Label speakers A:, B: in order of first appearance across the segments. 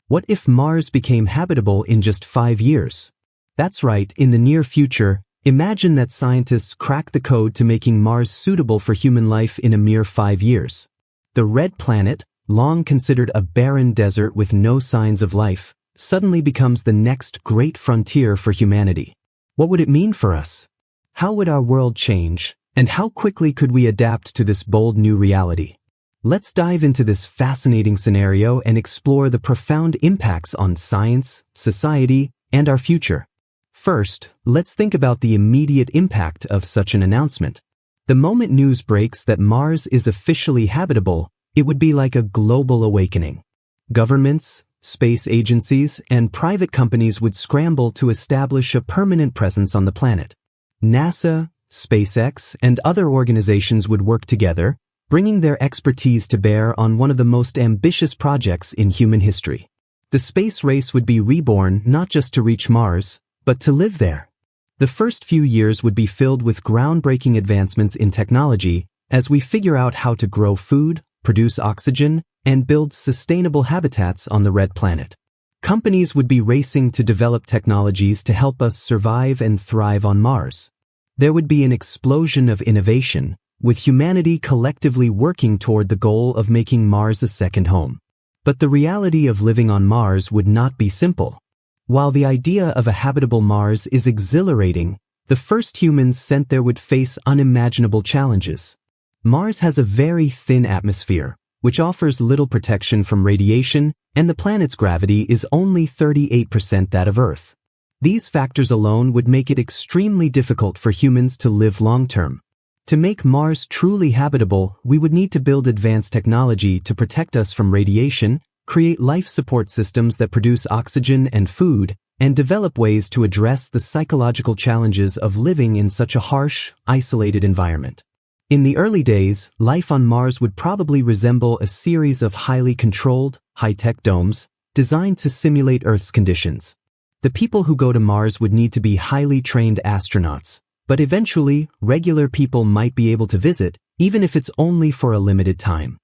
A: What if Mars became habitable in just 5 years? That's right, in the near future, imagine that scientists crack the code to making Mars suitable for human life in a mere 5 years. The red planet, long considered a barren desert with no signs of life, suddenly becomes the next great frontier for humanity. What would it mean for us? How would our world change, and how quickly could we adapt to this bold new reality? Let's dive into this fascinating scenario and explore the profound impacts on science, society, and our future. First, let's think about the immediate impact of such an announcement. The moment news breaks that Mars is officially habitable, it would be like a global awakening. Governments, space agencies, and private companies would scramble to establish a permanent presence on the planet. NASA, SpaceX, and other organizations would work together, bringing their expertise to bear on one of the most ambitious projects in human history. The space race would be reborn not just to reach Mars, but to live there. The first few years would be filled with groundbreaking advancements in technology as we figure out how to grow food, produce oxygen, and build sustainable habitats on the red planet. Companies would be racing to develop technologies to help us survive and thrive on Mars. There would be an explosion of innovation, with humanity collectively working toward the goal of making Mars a second home. But the reality of living on Mars would not be simple. While the idea of a habitable Mars is exhilarating, the first humans sent there would face unimaginable challenges. Mars has a very thin atmosphere, which offers little protection from radiation, and the planet's gravity is only 38% that of Earth. These factors alone would make it extremely difficult for humans to live long-term. To make Mars truly habitable, we would need to build advanced technology to protect us from radiation, create life support systems that produce oxygen and food, and develop ways to address the psychological challenges of living in such a harsh, isolated environment. In the early days, life on Mars would probably resemble a series of highly controlled, high-tech domes, designed to simulate Earth's conditions. The people who go to Mars would need to be highly trained astronauts, but eventually, regular people might be able to visit, even if it's only for a limited time.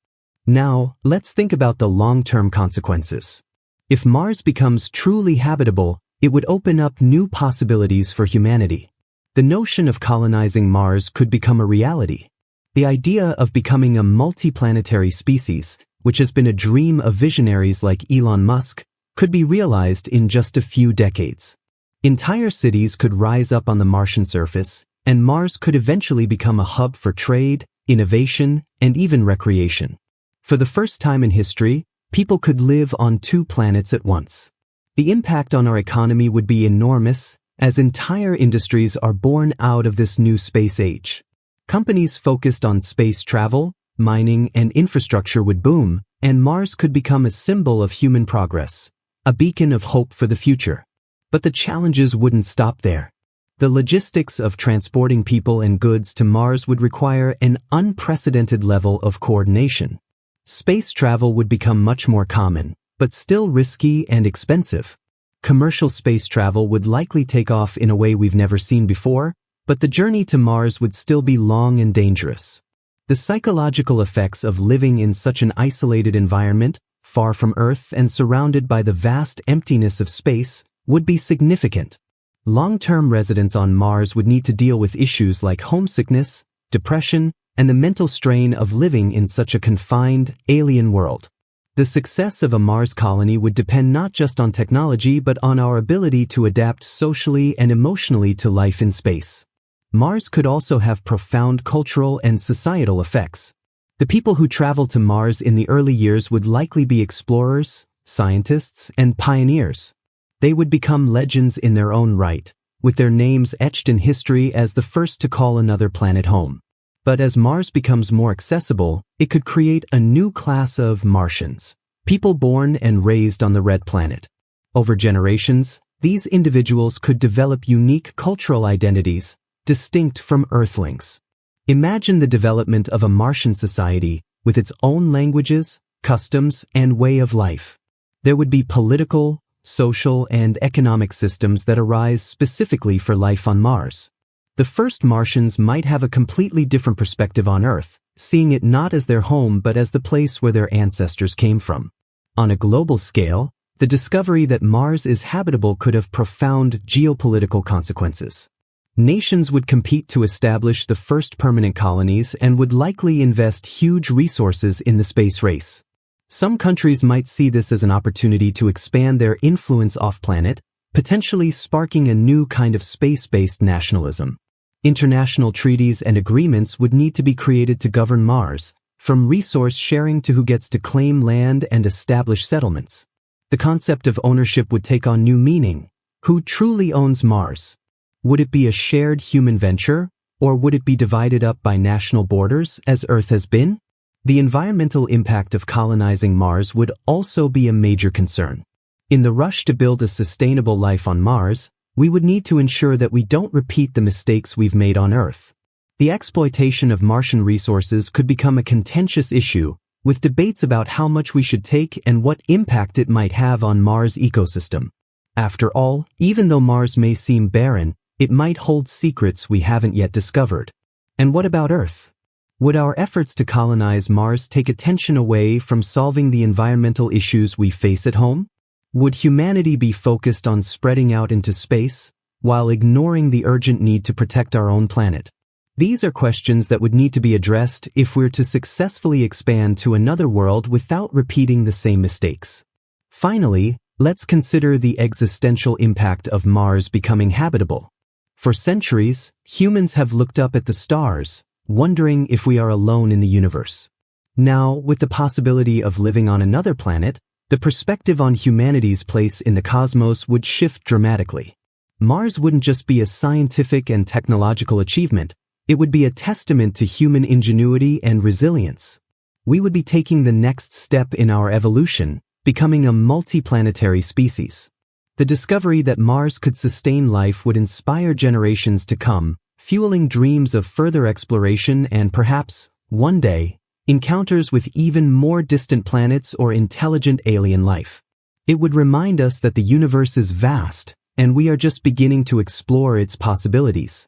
A: Now, let's think about the long-term consequences. If Mars becomes truly habitable, it would open up new possibilities for humanity. The notion of colonizing Mars could become a reality. The idea of becoming a multiplanetary species, which has been a dream of visionaries like Elon Musk, could be realized in just a few decades. Entire cities could rise up on the Martian surface, and Mars could eventually become a hub for trade, innovation, and even recreation. For the first time in history, people could live on 2 planets at once. The impact on our economy would be enormous, as entire industries are born out of this new space age. Companies focused on space travel, mining, and infrastructure would boom, and Mars could become a symbol of human progress, a beacon of hope for the future. But the challenges wouldn't stop there. The logistics of transporting people and goods to Mars would require an unprecedented level of coordination. Space travel would become much more common, but still risky and expensive. Commercial space travel would likely take off in a way we've never seen before, but the journey to Mars would still be long and dangerous. The psychological effects of living in such an isolated environment, far from Earth and surrounded by the vast emptiness of space, would be significant. Long-term residents on Mars would need to deal with issues like homesickness, depression, and the mental strain of living in such a confined, alien world. The success of a Mars colony would depend not just on technology but on our ability to adapt socially and emotionally to life in space. Mars could also have profound cultural and societal effects. The people who travel to Mars in the early years would likely be explorers, scientists, and pioneers. They would become legends in their own right, with their names etched in history as the first to call another planet home. But as Mars becomes more accessible, it could create a new class of Martians, people born and raised on the red planet. Over generations, these individuals could develop unique cultural identities, distinct from Earthlings. Imagine the development of a Martian society with its own languages, customs, and way of life. There would be political, social, and economic systems that arise specifically for life on Mars. The first Martians might have a completely different perspective on Earth, seeing it not as their home but as the place where their ancestors came from. On a global scale, The discovery that Mars is habitable could have profound geopolitical consequences. Nations would compete to establish the first permanent colonies and would likely invest huge resources in the space race. Some countries might see this as an opportunity to expand their influence off-planet, potentially sparking a new kind of space-based nationalism. International treaties and agreements would need to be created to govern Mars, from resource sharing to who gets to claim land and establish settlements. The concept of ownership would take on new meaning. Who truly owns Mars? Would it be a shared human venture, or would it be divided up by national borders, as Earth has been? The environmental impact of colonizing Mars would also be a major concern. In the rush to build a sustainable life on Mars, we would need to ensure that we don't repeat the mistakes we've made on Earth. The exploitation of Martian resources could become a contentious issue, with debates about how much we should take and what impact it might have on Mars' ecosystem. After all, even though Mars may seem barren, it might hold secrets we haven't yet discovered. And what about Earth? Would our efforts to colonize Mars take attention away from solving the environmental issues we face at home? Would humanity be focused on spreading out into space, while ignoring the urgent need to protect our own planet? These are questions that would need to be addressed if we're to successfully expand to another world without repeating the same mistakes. Finally, let's consider the existential impact of Mars becoming habitable. For centuries, humans have looked up at the stars, wondering if we are alone in the universe. Now, with the possibility of living on another planet, the perspective on humanity's place in the cosmos would shift dramatically. Mars wouldn't just be a scientific and technological achievement, it would be a testament to human ingenuity and resilience. We would be taking the next step in our evolution, becoming a multiplanetary species. The discovery that Mars could sustain life would inspire generations to come, fueling dreams of further exploration and perhaps, one day, encounters with even more distant planets or intelligent alien life. It would remind us that the universe is vast, and we are just beginning to explore its possibilities.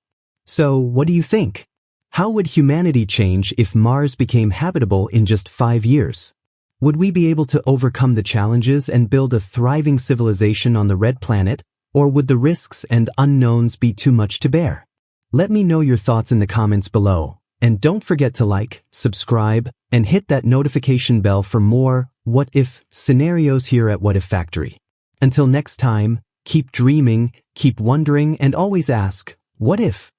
A: So, what do you think? How would humanity change if Mars became habitable in just 5 years? Would we be able to overcome the challenges and build a thriving civilization on the red planet, or would the risks and unknowns be too much to bear? Let me know your thoughts in the comments below, and don't forget to like, subscribe, and hit that notification bell for more what-if scenarios here at What If Factory. Until next time, keep dreaming, keep wondering, and always ask, what if?